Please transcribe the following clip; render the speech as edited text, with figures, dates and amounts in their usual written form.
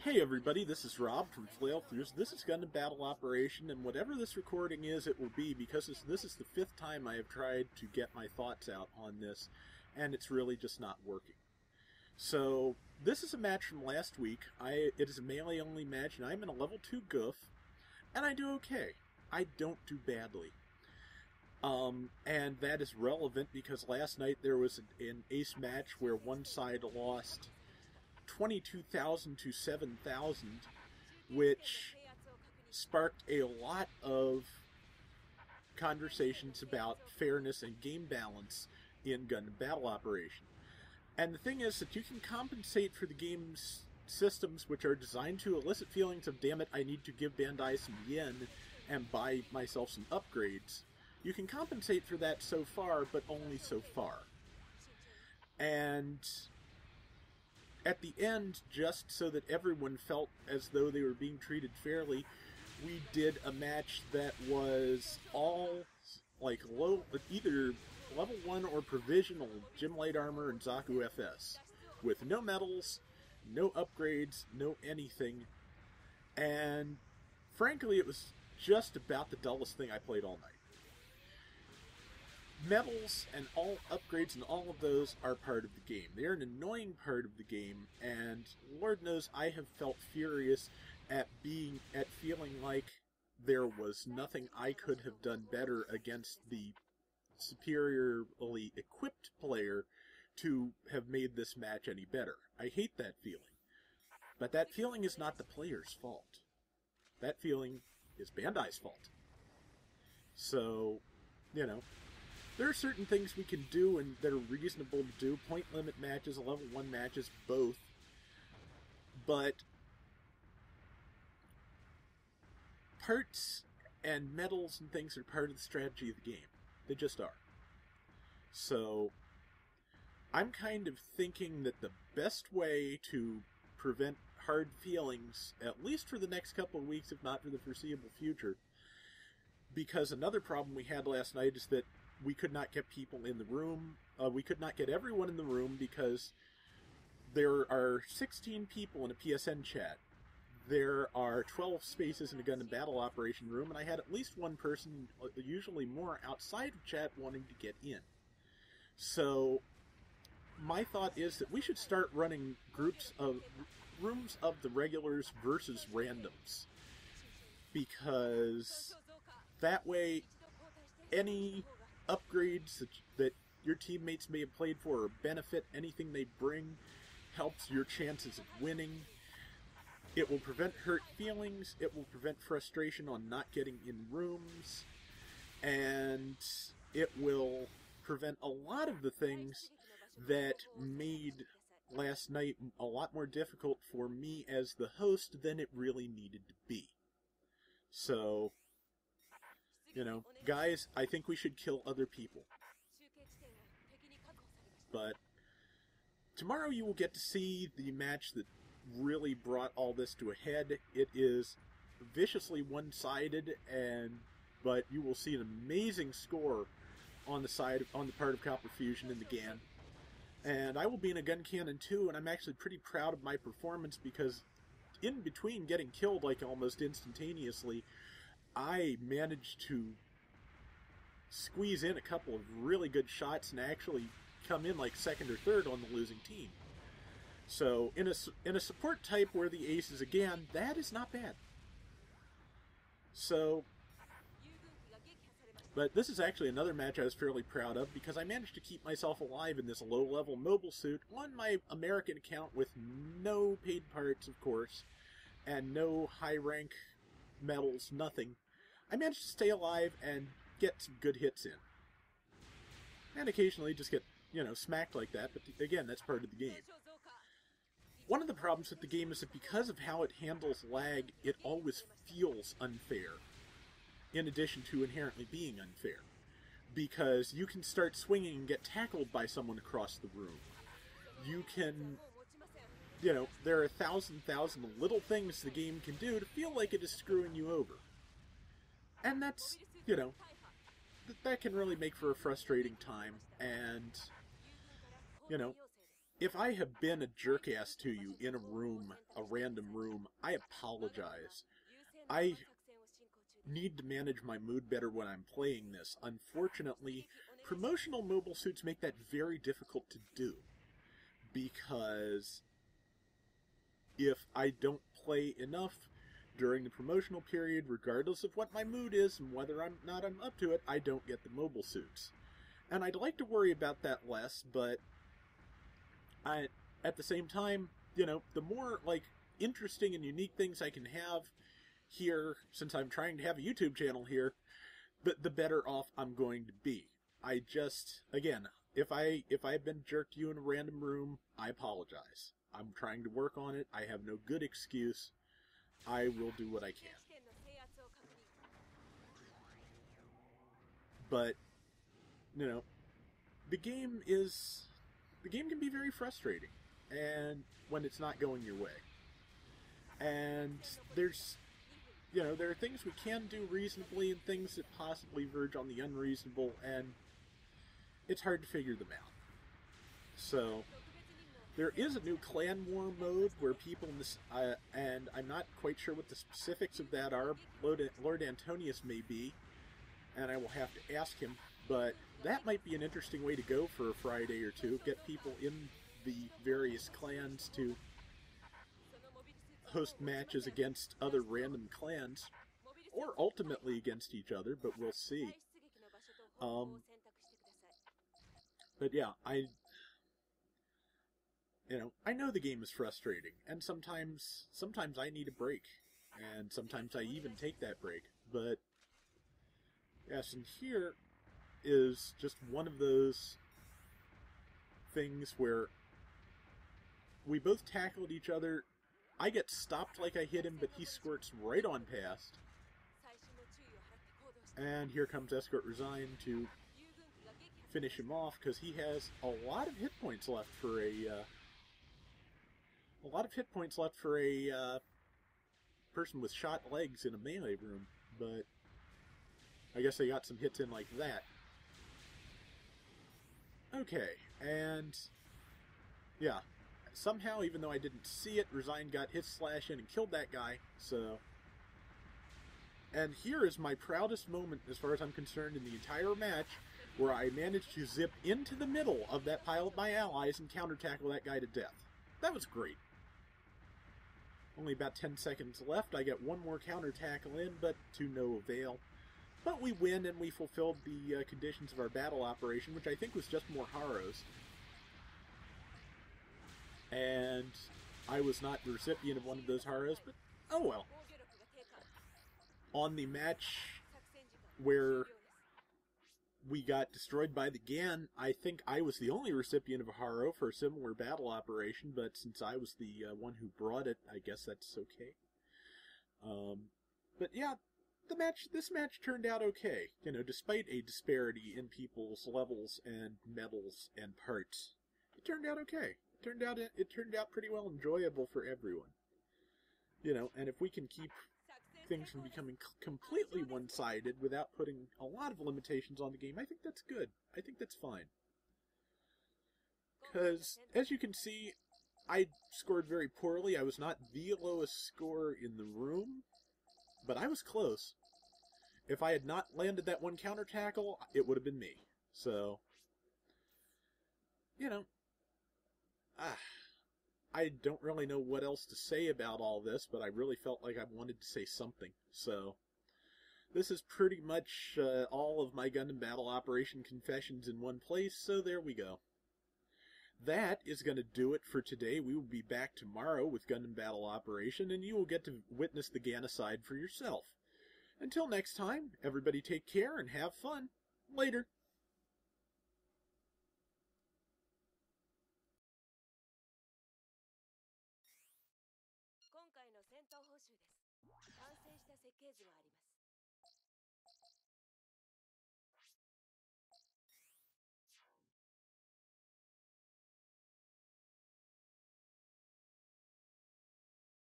Hey everybody, this is Rob from Flailthroughs. This is Gundam Battle Operation, and whatever this recording is, it will be, because this is the fifth time I have tried to get my thoughts out on this, and it's really just not working. So, this is a match from last week. It is a melee-only match, and I'm in a level 2 Gouf, and I do okay. I don't do badly. And that is relevant because last night there was an ace match where one side lost 22,000 to 7,000, which sparked a lot of conversations about fairness and game balance in Gundam Battle Operation. And the thing is that you can compensate for the game's systems, which are designed to elicit feelings of, damn it, I need to give Bandai some yen and buy myself some upgrades. You can compensate for that so far, but only so far. And at the end, just so that everyone felt as though they were being treated fairly, we did a match that was all like either level 1 or provisional Gym Light Armor and Zaku FS, with no medals, no upgrades, no anything, and frankly it was just about the dullest thing I played all night. Medals and all upgrades and all of those are part of the game. They're an annoying part of the game, and Lord knows I have felt furious at feeling like there was nothing I could have done better against the superiorly equipped player to have made this match any better. I hate that feeling. But that feeling is not the player's fault. That feeling is Bandai's fault. So, you know, there are certain things we can do and that are reasonable to do. Point limit matches, level 1 matches, both. But parts and medals and things are part of the strategy of the game. They just are. So I'm kind of thinking that the best way to prevent hard feelings, at least for the next couple of weeks, if not for the foreseeable future, because another problem we had last night is that we could not get people in the room. We could not get everyone in the room because there are 16 people in a PSN chat. There are 12 spaces in a Gundam Battle Operation room, and I had at least one person, usually more, outside of chat wanting to get in. So my thought is that we should start running rooms of the regulars versus randoms, because that way any upgrades that your teammates may have played for or benefit, anything they bring helps your chances of winning. It will prevent hurt feelings, it will prevent frustration on not getting in rooms, and it will prevent a lot of the things that made last night a lot more difficult for me as the host than it really needed to be. So, you know, guys, I think we should kill other people. But tomorrow you will get to see the match that really brought all this to a head. It is viciously one-sided, but you will see an amazing score on the part of Copper Fusion and the GAN. And I will be in a gun cannon too, and I'm actually pretty proud of my performance because in between getting killed like almost instantaneously, I managed to squeeze in a couple of really good shots and actually come in like second or third on the losing team. So in a support type where the ace is a GAN, that is not bad. So, but this is actually another match I was fairly proud of because I managed to keep myself alive in this low-level mobile suit on my American account with no paid parts, of course, and no high-rank medals, nothing. I managed to stay alive and get some good hits in. And occasionally just get, you know, smacked like that, but again, that's part of the game. One of the problems with the game is that because of how it handles lag, it always feels unfair, in addition to inherently being unfair. Because you can start swinging and get tackled by someone across the room. You can, you know, there are a thousand little things the game can do to feel like it is screwing you over. And that's, you know, that can really make for a frustrating time, and, you know, if I have been a jerk-ass to you in a room, a random room, I apologize. I need to manage my mood better when I'm playing this. Unfortunately, promotional mobile suits make that very difficult to do. Because if I don't play enough during the promotional period, regardless of what my mood is and whether I'm up to it, I don't get the mobile suits. And I'd like to worry about that less, but at the same time, you know, the more, like, interesting and unique things I can have here, since I'm trying to have a YouTube channel here, the better off I'm going to be. I just, again, if I've been jerked you in a random room, I apologize. I'm trying to work on it. I have no good excuse. I will do what I can. But, you know, the game can be very frustrating, and when it's not going your way. And there's, you know, there are things we can do reasonably and things that possibly verge on the unreasonable, and it's hard to figure them out. So, there is a new clan war mode where people in this, and I'm not quite sure what the specifics of that are. Lord Antonius may be, and I will have to ask him, but that might be an interesting way to go for a Friday or two. Get people in the various clans to host matches against other random clans, or ultimately against each other, but we'll see. But yeah, I know the game is frustrating, and sometimes I need a break, and sometimes I even take that break, but yes, and here is just one of those things where we both tackled each other. I get stopped like I hit him, but he squirts right on past. And here comes Escort Resign to finish him off, because he has a lot of hit points left for a person with shot legs in a melee room, but I guess they got some hits in like that. Okay, and yeah, somehow, even though I didn't see it, Resign got his slash in and killed that guy, so... And here is my proudest moment, as far as I'm concerned, in the entire match, where I managed to zip into the middle of that pile of my allies and counter-tackle that guy to death. That was great. Only about 10 seconds left. I get one more counter-tackle in, but to no avail. But we win, and we fulfilled the conditions of our battle operation, which I think was just more Haros. And I was not the recipient of one of those Haros, but oh well. On the match where we got destroyed by the Gan, I think I was the only recipient of a Haro for a similar battle operation, but since I was the one who brought it, I guess that's okay. But yeah, this match turned out okay. You know, despite a disparity in people's levels and medals and parts, it turned out okay. It turned out pretty well enjoyable for everyone. You know, and if we can keep things from becoming completely one-sided without putting a lot of limitations on the game, I think that's good. I think that's fine. Because, as you can see, I scored very poorly. I was not the lowest scorer in the room, but I was close. If I had not landed that one counter tackle, it would have been me. So, you know, I don't really know what else to say about all this, but I really felt like I wanted to say something. So, this is pretty much all of my Gundam Battle Operation confessions in one place, so there we go. That is going to do it for today. We will be back tomorrow with Gundam Battle Operation, and you will get to witness the Gyanocide for yourself. Until next time, everybody take care and have fun. Later.